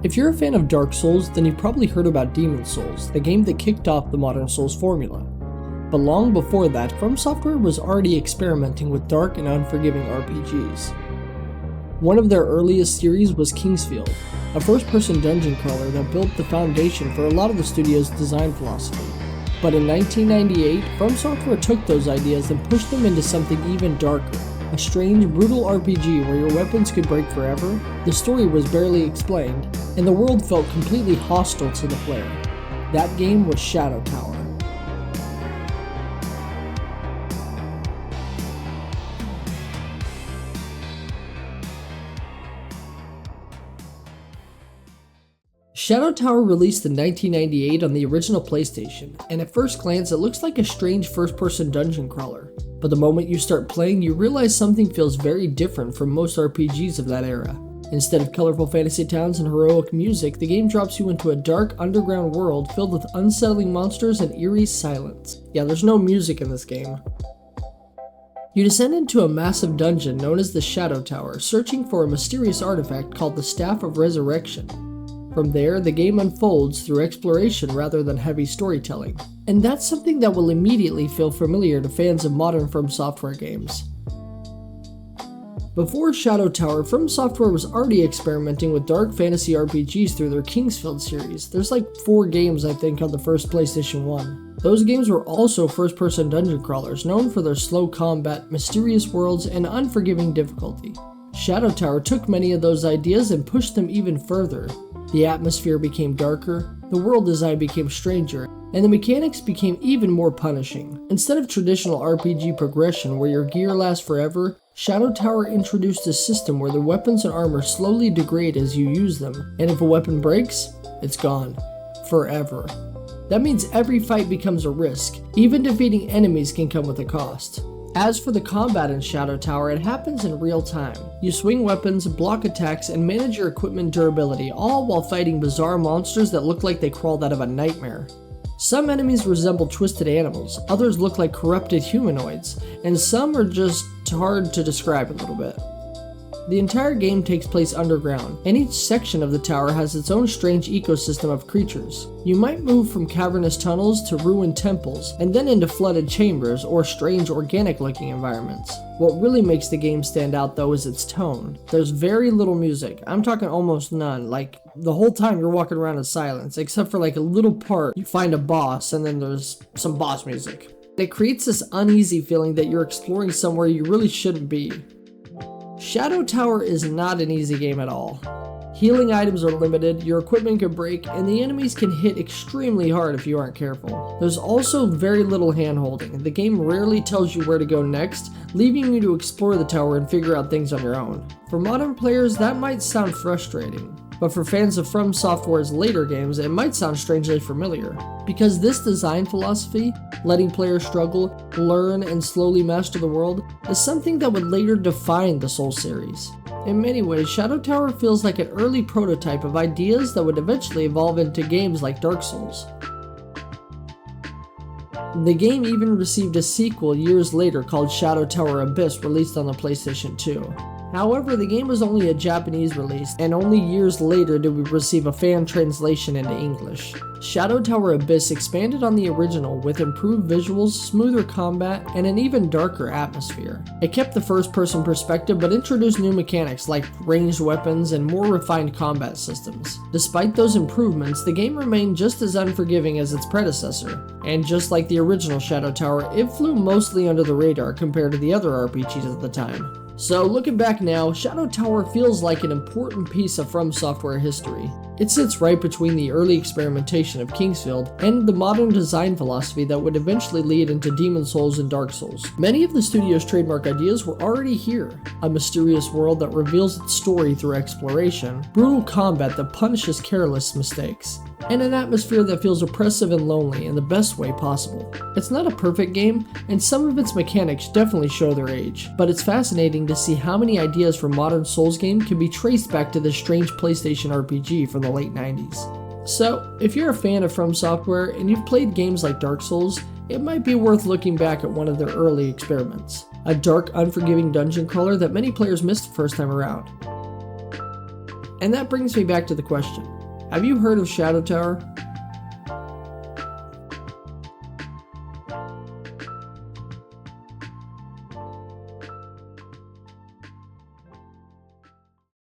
If you're a fan of Dark Souls, then you've probably heard about Demon Souls, the game that kicked off the modern Souls formula. But long before that, Fromsoftware was already experimenting with dark and unforgiving RPGs. One of their earliest series was Kingsfield, a first-person dungeon crawler that built the foundation for a lot of the studio's design philosophy. But in 1998, Fromsoftware took those ideas and pushed them into something even darker. A strange, brutal RPG where your weapons could break forever, the story was barely explained, and the world felt completely hostile to the player. That game was Shadow Tower. Shadow Tower released in 1998 on the original PlayStation, and at first glance it looks like a strange first-person dungeon crawler. But the moment you start playing, you realize something feels very different from most RPGs of that era. Instead of colorful fantasy towns and heroic music, the game drops you into a dark underground world filled with unsettling monsters and eerie silence. Yeah, there's no music in this game. You descend into a massive dungeon known as the Shadow Tower, searching for a mysterious artifact called the Staff of Resurrection. From there, the game unfolds through exploration rather than heavy storytelling. And that's something that will immediately feel familiar to fans of modern Fromsoftware games. Before Shadow Tower, Fromsoftware was already experimenting with dark fantasy RPGs through their Kingsfield series. There's like 4 games I think on the first PlayStation 1. Those games were also first-person dungeon crawlers, known for their slow combat, mysterious worlds, and unforgiving difficulty. Shadow Tower took many of those ideas and pushed them even further. The atmosphere became darker, the world design became stranger, and the mechanics became even more punishing. Instead of traditional RPG progression where your gear lasts forever, Shadow Tower introduced a system where the weapons and armor slowly degrade as you use them, and if a weapon breaks, it's gone. Forever. That means every fight becomes a risk. Even defeating enemies can come with a cost. As for the combat in Shadow Tower, it happens in real time. You swing weapons, block attacks, and manage your equipment durability, all while fighting bizarre monsters that look like they crawled out of a nightmare. Some enemies resemble twisted animals, others look like corrupted humanoids, and some are just hard to describe a little bit. The entire game takes place underground, and each section of the tower has its own strange ecosystem of creatures. You might move from cavernous tunnels to ruined temples, and then into flooded chambers or strange organic-looking environments. What really makes the game stand out though is its tone. There's very little music, I'm talking almost none, like the whole time you're walking around in silence, except for like a little part you find a boss and then there's some boss music. It creates this uneasy feeling that you're exploring somewhere you really shouldn't be. Shadow Tower is not an easy game at all. Healing items are limited, your equipment can break, and the enemies can hit extremely hard if you aren't careful. There's also very little hand-holding. The game rarely tells you where to go next, leaving you to explore the tower and figure out things on your own. For modern players, that might sound frustrating. But for fans of Fromsoftware's later games, it might sound strangely familiar. Because this design philosophy, letting players struggle, learn, and slowly master the world, is something that would later define the Souls series. In many ways, Shadow Tower feels like an early prototype of ideas that would eventually evolve into games like Dark Souls. The game even received a sequel years later called Shadow Tower Abyss, released on the PlayStation 2. However, the game was only a Japanese release, and only years later did we receive a fan translation into English. Shadow Tower Abyss expanded on the original with improved visuals, smoother combat, and an even darker atmosphere. It kept the first-person perspective but introduced new mechanics like ranged weapons and more refined combat systems. Despite those improvements, the game remained just as unforgiving as its predecessor, and just like the original Shadow Tower, it flew mostly under the radar compared to the other RPGs at the time. So looking back now, Shadow Tower feels like an important piece of Fromsoftware history. It sits right between the early experimentation of Kingsfield and the modern design philosophy that would eventually lead into Demon Souls and Dark Souls. Many of the studio's trademark ideas were already here. A mysterious world that reveals its story through exploration, brutal combat that punishes careless mistakes, and an atmosphere that feels oppressive and lonely in the best way possible. It's not a perfect game, and some of its mechanics definitely show their age, but it's fascinating to see how many ideas from modern Souls game can be traced back to this strange PlayStation RPG from the late 90s. So, if you're a fan of Fromsoftware and you've played games like Dark Souls, it might be worth looking back at one of their early experiments. A dark, unforgiving dungeon crawler that many players missed the first time around. And that brings me back to the question, Have you heard of Shadow Tower?